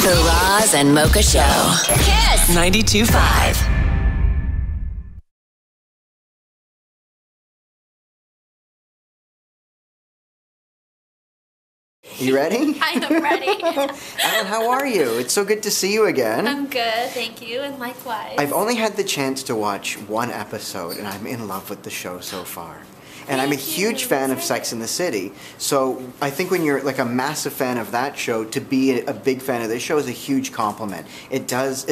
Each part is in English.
The Roz and Mocha Show. KiSS 92.5. You ready? I am ready. Ellen, how are you? It's so good to see you again. I'm good, thank you, and likewise. I've only had the chance to watch one episode, and I'm in love with the show so far. And I'm a huge fan of Sex and the City, so I think when you're like a massive fan of that show, to be a big fan of this show is a huge compliment. It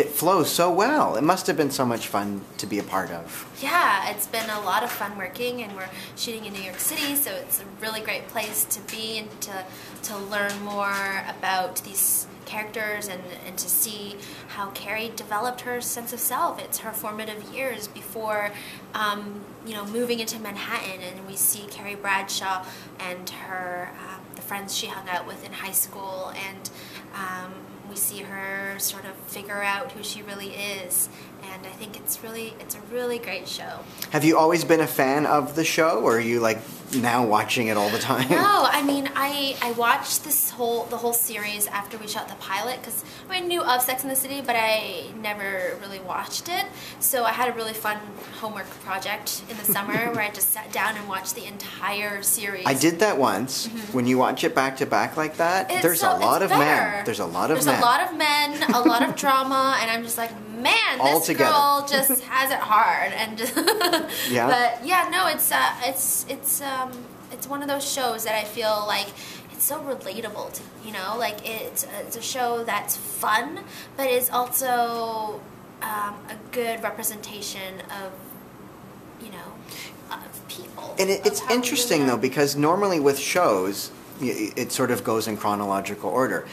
flows so well. It must have been so much fun to be a part of. Yeah, it's been a lot of fun working, and we're shooting in New York City, so it's a really great place to be and to learn more about these characters and to see how Carrie developed her sense of self. It's her formative years before moving into Manhattan, and we see Carrie Bradshaw and her the friends she hung out with in high school, and we see her sort of figure out who she really is. And I think it's a really great show. Have you always been a fan of the show, or are you like now watching it all the time? No, I mean I watched the whole series after we shot the pilot, because I knew of Sex and the City, but I never really watched it. So I had a really fun homework project in the summer where I just sat down and watched the entire series. I did that once. When you watch it back to back like that, there's a lot of men. There's a lot of men, a lot of drama, and I'm just like, man, this girl just has it hard, and yeah. But yeah, no, it's one of those shows that I feel like it's so relatable to, like it's a show that's fun, but is also a good representation of of people. And it's interesting though, because normally with shows, it sort of goes in chronological order.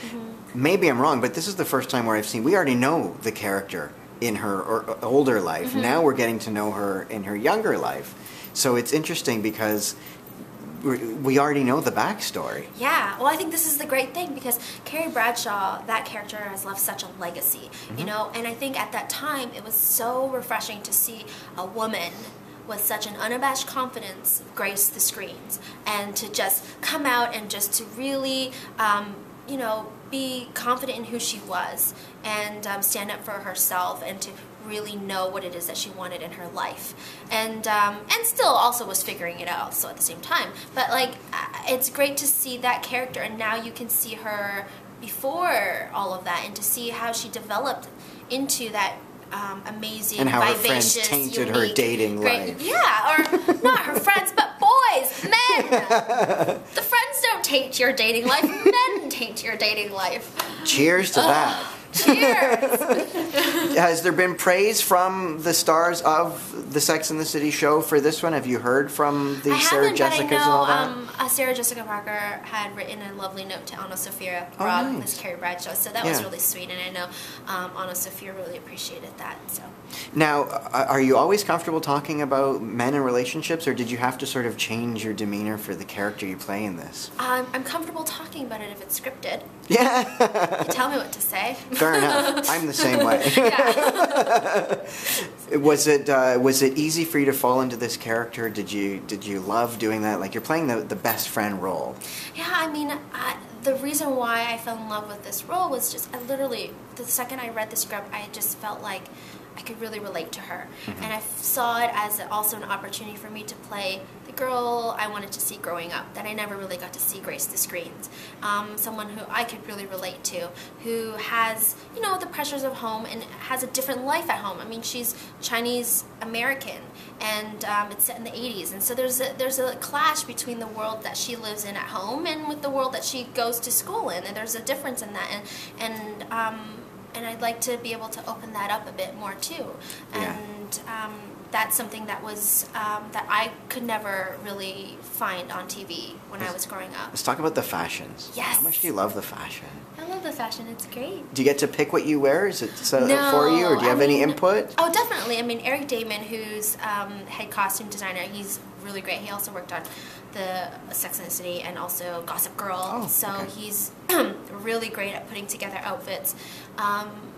Maybe I'm wrong, but this is the first time where we already know the character in her older life. Now we're getting to know her in her younger life. So it's interesting because we already know the backstory. Yeah, well, I think this is the great thing, because Carrie Bradshaw, that character, has left such a legacy, and I think at that time it was so refreshing to see a woman with such an unabashed confidence grace the screens, and to just come out and just to really be confident in who she was, and stand up for herself, and to really know what it is that she wanted in her life, and still also was figuring it out so at the same time. But like, it's great to see that character, and now you can see her before all of that, and to see how she developed into that amazing, and how vivacious, her friends tainted her dating life. Yeah, or not her friends, but boys, men. The friends don't taint your dating life. Men taint your dating life. Cheers to that. Cheers. Has there been praise from the stars of the Sex and the City show for this one? Have you heard from the Sarah Jessicas and all that? Sarah Jessica Parker had written a lovely note to Anna Sophia Robb, Miss Carrie Bradshaw, so that was really sweet, and I know Anna Sophia really appreciated that. So now, are you always comfortable talking about men and relationships, or did you have to sort of change your demeanor for the character you play in this? I'm comfortable talking about it if it's scripted. Yeah. You tell me what to say. Fair enough. I'm the same way. Yeah. Was it easy for you to fall into this character? Did you love doing that? Like, you're playing the best friend role. Yeah, I mean, the reason why I fell in love with this role was just, I literally, the second I read the script, I just felt like I could really relate to her. And I saw it as also an opportunity for me to play the girl I wanted to see growing up, that I never really got to see grace the screens. Someone who I could really relate to, who has, the pressures of home and has a different life at home. I mean, she's Chinese American, and it's set in the 80s, and so there's a clash between the world that she lives in at home and with the world that she goes to school in, and there's a difference in that, and I'd like to be able to open that up a bit more too. And that's something that was that I could never really find on TV when I was growing up. Let's talk about the fashions. Yes. How much do you love the fashion? I love the fashion. It's great. Do you get to pick what you wear? Is it No, for you, or do you have any input? Oh, definitely. I mean, Eric Damon, who's head costume designer, he's really great. He also worked on the Sex and the City and also Gossip Girl. He's really great at putting together outfits.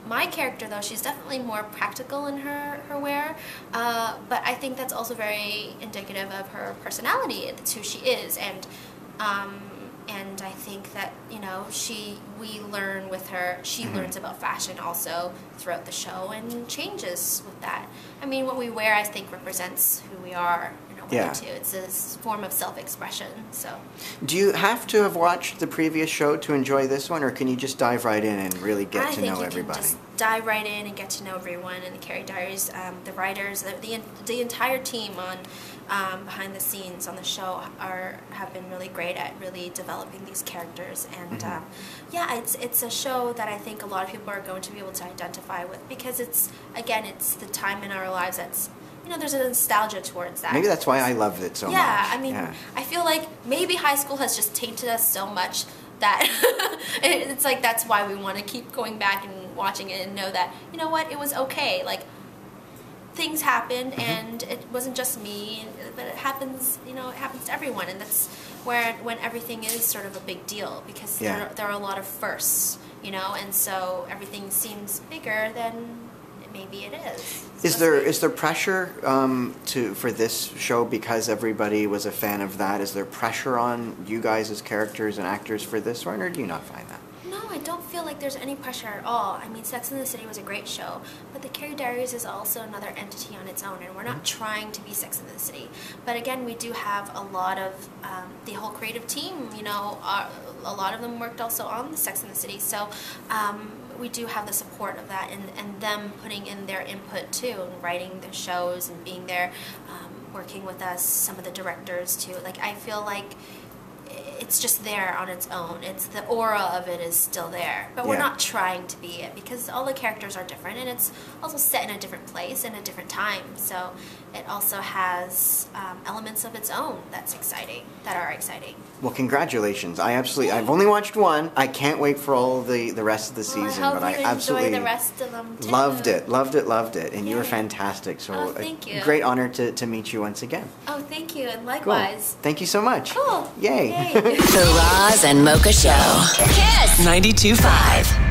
My character, though, she's definitely more practical in her wear, but I think that's also very indicative of her personality. It's who she is, and And I think that, you know, we learn with her, she learns about fashion also throughout the show and changes with that. I mean, what we wear, I think, represents who we are in a way too. It's a form of self-expression, so. Do you have to have watched the previous show to enjoy this one, or can you just dive right in and really get to know everybody? I think you can just dive right in and get to know everyone in the Carrie Diaries. The writers, the entire team on behind the scenes on the show have been really great at really developing these characters, and yeah, it's a show that I think a lot of people are going to be able to identify with, because it's the time in our lives that's, you know, there's a nostalgia towards that. Maybe that's why I loved it so much. Yeah, I mean, I feel like maybe high school has just tainted us so much that it's like that's why we want to keep going back and watching it and know that, you know what, it was okay. Like, things happened, and it wasn't just me, but it happens, you know, it happens to everyone, and that's when everything is sort of a big deal, because there are a lot of firsts, you know, and so everything seems bigger than maybe it is. Is there pressure for this show because everybody was a fan of that? Is there pressure on you guys as characters and actors for this one, or do you not find that? No, I don't feel like there's any pressure at all. I mean, Sex and the City was a great show, but the Carrie Diaries is also another entity on its own, and we're not trying to be Sex and the City. But again, we do have a lot of the whole creative team, you know, a lot of them worked also on the Sex and the City, so we do have the support of that, and them putting in their input too, and writing the shows and being there, working with us, some of the directors too. Like, I feel like it's just there on its own. It's the aura of it is still there, but we're not trying to be it, because all the characters are different, and it's also set in a different place and a different time. So it also has elements of its own that are exciting. Well, congratulations! I've only watched one. I can't wait for all the rest of the season. I hope but you I absolutely enjoy the rest of them too. Loved it, and you were fantastic. So thank you. Great honor to meet you once again. Oh, thank you, and likewise. Cool. Thank you so much. Cool. Yay. The Roz and Mocha Show. KiSS 92.5.